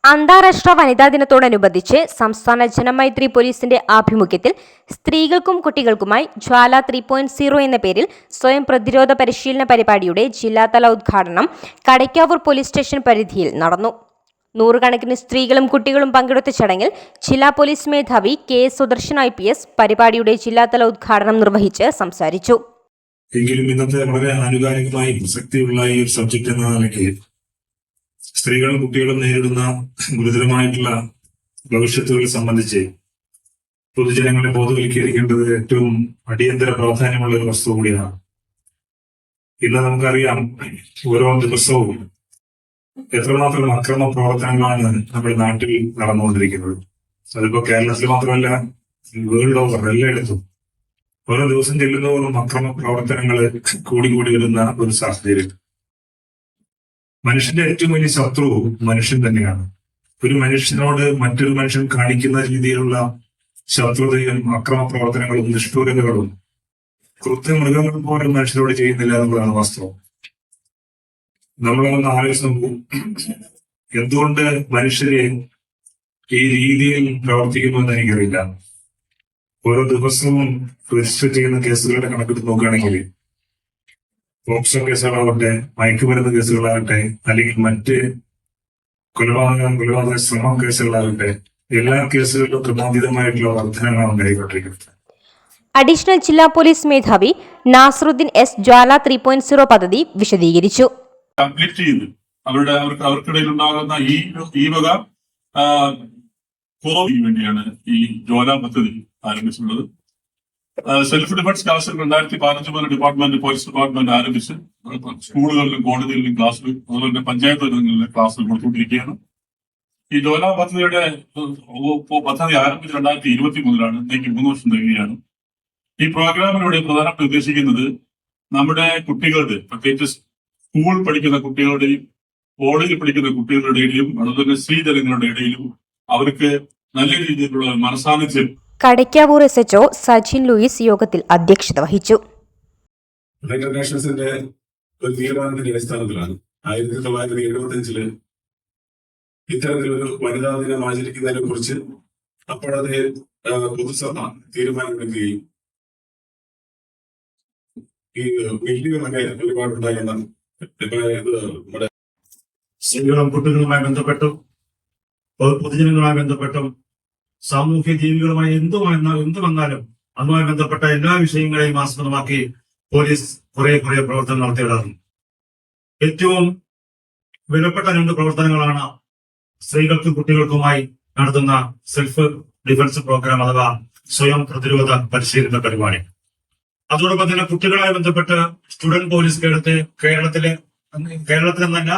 അന്താരാഷ്ട്ര വനിതാ ദിനത്തോടനുബന്ധിച്ച് സംസ്ഥാന ജനമൈത്രി പോലീസിന്റെ ആഭിമുഖ്യത്തിൽ സ്ത്രീകൾക്കും കുട്ടികൾക്കുമായി ജ്വാല 3.0 എന്ന പേരിൽ സ്വയം പ്രതിരോധ പരിശീലന പരിപാടിയുടെ ജില്ലാതല ഉദ്ഘാടനം കടയ്ക്കാവൂർ പോലീസ് സ്റ്റേഷൻ പരിധിയിൽ നടന്നു. നൂറുകണക്കിന് സ്ത്രീകളും കുട്ടികളും പങ്കെടുത്ത ചടങ്ങിൽ ജില്ലാ പോലീസ് മേധാവി KS സുദർശൻ IPS പരിപാടിയുടെ ജില്ലാതല ഉദ്ഘാടനം നിർവഹിച്ച് സംസാരിച്ചു. എങ്കിലും ഇന്നത്തെ വളരെ ആനുകാലികമായി പ്രസക്തിയുള്ള ഈ ഒരു സബ്ജക്ട് എന്ന നിലയ്ക്ക് സ്ത്രീകളും കുട്ടികളും നേരിടുന്ന ഗുരുതരമായിട്ടുള്ള ഭവിഷ്യത്തുകളെ സംബന്ധിച്ച് പൊതുജനങ്ങളെ ബോധവൽക്കരിക്കേണ്ടത് ഏറ്റവും അടിയന്തര പ്രാധാന്യമുള്ള ഒരു വസ്തു കൂടിയാണ്. ഇന്ന് നമുക്കറിയാം, ഓരോ ദിവസവും എത്രമാത്രം അക്രമ പ്രവർത്തനങ്ങളാണ് നമ്മുടെ നാട്ടിൽ നടന്നുകൊണ്ടിരിക്കുന്നത്. അതിപ്പോ കേരളത്തിൽ മാത്രമല്ല, വേൾഡ് ഓവർ എല്ലായിടത്തും ഓരോ ദിവസം ചെല്ലുന്നതോറും അക്രമ പ്രവർത്തനങ്ങൾ കൂടി വരുന്ന ഒരു സാഹചര്യം. മനുഷ്യന്റെ ഏറ്റവും വലിയ ശത്രു മനുഷ്യൻ തന്നെയാണ്. ഒരു മനുഷ്യനോട് മറ്റൊരു മനുഷ്യൻ കാണിക്കുന്ന രീതിയിലുള്ള ശത്രുതയും അക്രമ പ്രവർത്തനങ്ങളും നിഷ്ഠൂരതകളും കൃത്യമൃഗങ്ങൾ പോലും മനുഷ്യരോട് ചെയ്യുന്നില്ല എന്നുള്ളതാണ് വാസ്തവം. നമ്മളൊന്ന് ആലോചിച്ച് നോക്കൂ, എന്തുകൊണ്ട് മനുഷ്യരെ ഈ രീതിയിൽ പ്രവർത്തിക്കുന്നു എന്ന് എനിക്കറിയില്ല. ഓരോ ദിവസവും രജിസ്റ്റർ ചെയ്യുന്ന കേസുകളുടെ കണക്കെടുത്ത് നോക്കുകയാണെങ്കിൽ പോക്സോ കേസുകളാവട്ടെ, മയക്കുമരുന്ന് കേസുകളാകട്ടെ, അല്ലെങ്കിൽ മറ്റ് കൊലപാതക ശ്രമം കേസുകളാകട്ടെ, എല്ലാ കേസുകളിലും ക്രമാതീതമായിട്ടുള്ള വർധനകളാണ് ഉണ്ടായിക്കൊണ്ടിരിക്കുന്നത്. അഡീഷണൽ ജില്ലാ പോലീസ് മേധാവി നാസറുദ്ദീൻ S ജ്വാല 3.0 പദ്ധതി വിശദീകരിച്ചു. കംപ്ലീറ്റ് ചെയ്ത് അവർക്കിടയിൽ ഉണ്ടാകുന്ന ഈ വക കുറവിന് വേണ്ടിയാണ് ഈ ജ്വാല പദ്ധതി ആരംഭിച്ചിട്ടുള്ളത്. സെൽഫ് ഡിഫൻസ് ക്ലാസുകൾ 2015 മുതൽ ഡിപ്പാർട്ട്മെന്റ് പോലീസ് ഡിപ്പാർട്ട്മെന്റ് ആരംഭിച്ച് സ്കൂളുകളിലും കോടതികളിലും ക്ലാസുകൾ, അതുപോലെ തന്നെ പഞ്ചായത്ത് തലങ്ങളിലെ ക്ലാസുകൾ കൊടുത്തുകൊണ്ടിരിക്കുകയാണ്. ഈ ജ്വാല പദ്ധതി ആരംഭിച്ച് 2020 മുതലാണ്. ഇന്നേക്ക് 3 വർഷം തികയാണ്. ഈ പ്രോഗ്രാമിലൂടെ പ്രധാനമായിട്ട് ഉദ്ദേശിക്കുന്നത് നമ്മുടെ കുട്ടികളുടെ, പ്രത്യേകിച്ച് സ്കൂൾ പഠിക്കുന്ന കുട്ടികളുടെയും കോളേജിൽ പഠിക്കുന്ന കുട്ടികളുടെ ഇടയിലും അതുപോലെ തന്നെ സ്ത്രീജനങ്ങളുടെ ഇടയിലും അവർക്ക് നല്ല രീതിയിലുള്ള മനസാന്നിധ്യം. കടയ്ക്കാവൂർ SHO സജിൻ ലൂയിസ് യോഗത്തിൽ അധ്യക്ഷത വഹിച്ചു. യുണൈറ്റഡ് നേഷൻസിന്റെ ഒരു തീരുമാനത്തിന്റെ അടിസ്ഥാനത്തിലാണ് 1975 ഇത്തരത്തിലൊരു വനിതാ ദിനം ആചരിക്കുന്നതിനെ കുറിച്ച് അപ്പോഴത്തെ പൊതുസഭ തീരുമാനമെടുക്കുകയും ഈ മില്ലുകളൊക്കെ ഒരുപാടുണ്ടാകുന്ന നമ്മുടെ സ്ത്രീകളും കുട്ടികളുമായി ബന്ധപ്പെട്ടും പൊതുജനങ്ങളുമായി ബന്ധപ്പെട്ടും സാമൂഹ്യ ജീവികളുമായി എന്തു വന്നാലും അതുമായി ബന്ധപ്പെട്ട എല്ലാ വിഷയങ്ങളെയും ആസ്പദമാക്കി പോലീസ് കുറെ പ്രവർത്തനം നടത്തി വരാറുണ്ട്. ഏറ്റവും വിലപ്പെട്ട 2 പ്രവർത്തനങ്ങളാണ് സ്ത്രീകൾക്കും കുട്ടികൾക്കുമായി നടത്തുന്ന സെൽഫ് ഡിഫൻസ് പ്രോഗ്രാം അഥവാ സ്വയം പ്രതിരോധ പരിശീലന പരിപാടി. അതോടൊപ്പം തന്നെ കുട്ടികളുമായി ബന്ധപ്പെട്ട് സ്റ്റുഡന്റ് പോലീസ് കേരളത്തിലെന്നല്ല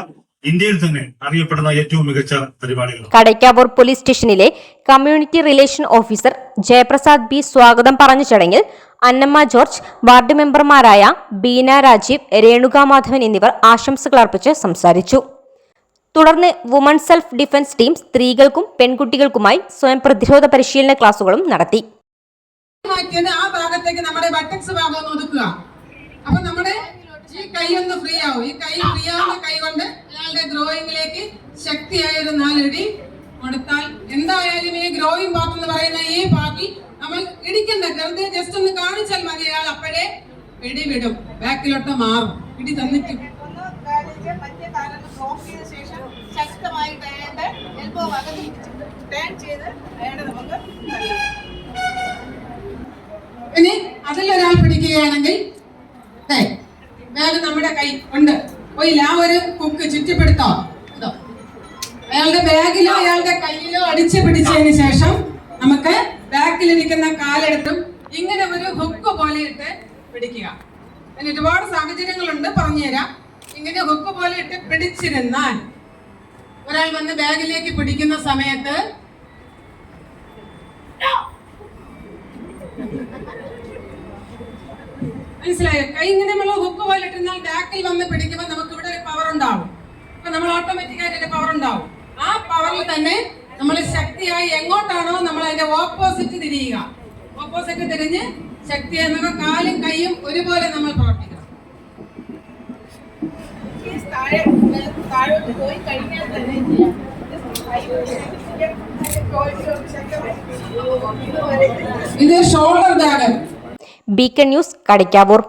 ഇന്ത്യയിൽ തന്നെ അറിയപ്പെടുന്ന ഏറ്റവും മികച്ച പരിപാടികൾ. കടയ്ക്കാവൂർ പോലീസ് സ്റ്റേഷനിലെ community relation officer Jayaprasad B സ്വാഗതം പറഞ്ഞ ചടങ്ങിൽ അന്നമ്മ ജോർജ്, വാർഡ് മെമ്പർമാരായ ബീന രാജീവ്, രേണുക മാധവൻ എന്നിവർ ആശംസകൾ അർപ്പിച്ച് സംസാരിച്ചു. തുടർന്ന് വുമൺ സെൽഫ് ഡിഫൻസ് ടീം സ്ത്രീകൾക്കും പെൺകുട്ടികൾക്കുമായി സ്വയം പ്രതിരോധ പരിശീലന ക്ലാസുകളും നടത്തി. ആ ഭാഗത്തേക്ക് നമ്മുടെ ബട്ടക്സ് ഭാഗം ഒന്ന് ഒതുക്കുക. അപ്പൊ നമ്മുടെ ഈ കൈ ഒന്ന് ഫ്രീ ആവും. ഈ കൈ ഫ്രീ ആവുന്ന കൈ കൊണ്ട് അയാളുടെ ഗ്രോയിങ്ങിലേക്ക് ശക്തിയായ ഒരു 4 ഇടി കൊടുത്താൽ എന്തായാലും ഈ ഗ്രോയിങ് പാർട്ട് എന്ന് പറയുന്ന ഈ പാർട്ടിൽ നമ്മൾ ഇടിക്കണ്ട, വെറുതെ ജസ്റ്റ് ഒന്ന് കാണിച്ചാൽ മതി. അയാൾ അപ്പോഴേ ഇടി വിടും, ബാക്കിലോട്ട് മാറും. ഇടി തന്നിട്ട് ഇനി അതിലൊരാൾ പിടിക്കുകയാണെങ്കിൽ നമ്മുടെ കൈ ഉണ്ട് പോയില്ല, ആ ഒരു കുക്ക് ചുറ്റിപ്പെടുത്തോ അയാളുടെ ബാഗിലോ അയാളുടെ കയ്യിലോ അടിച്ചു പിടിച്ചതിന് ശേഷം നമുക്ക് ബാക്കിലിരിക്കുന്ന കാലെടുത്തും ഇങ്ങനെ ഒരു ഹുക്ക് പോലെ ഇട്ട് പിടിക്കുക. അതിന് ഒരുപാട് സാഹചര്യങ്ങളുണ്ട്, പറഞ്ഞുതരാം. ഇങ്ങനെ ഹുക്ക് പോലെ ഇട്ട് പിടിച്ചിരുന്നാൽ ഒരാൾ വന്ന് ബാഗിലേക്ക് പിടിക്കുന്ന സമയത്ത് മനസ്സിലായോ? കൈ ഇങ്ങനെ നമ്മൾ ഹുക്ക് പോലെ ഇട്ടിരുന്നാൽ ബാക്കിൽ വന്ന് പിടിക്കുമ്പോൾ നമുക്ക് ഇവിടെ ഒരു പവർ ഉണ്ടാവും. അപ്പൊ നമ്മൾ ഓട്ടോമാറ്റിക്കായിട്ട് പവർ ഉണ്ടാവും. ആ പവറിൽ തന്നെ നമ്മൾ ശക്തിയായി എങ്ങോട്ടാണോ നമ്മൾ അതിന്റെ ഓപ്പോസിറ്റ് തിരിയുക. ഓപ്പോസിറ്റ് തിരിഞ്ഞ് ശക്തിയായി നമുക്ക് കാലും കൈയും ഒരുപോലെ നമ്മൾ പ്രവർത്തിക്കണം. താഴോട്ട് പോയി കഴിഞ്ഞാൽ തന്നെ ഇത് shoulder bag. Beacon news Kadakkavoor.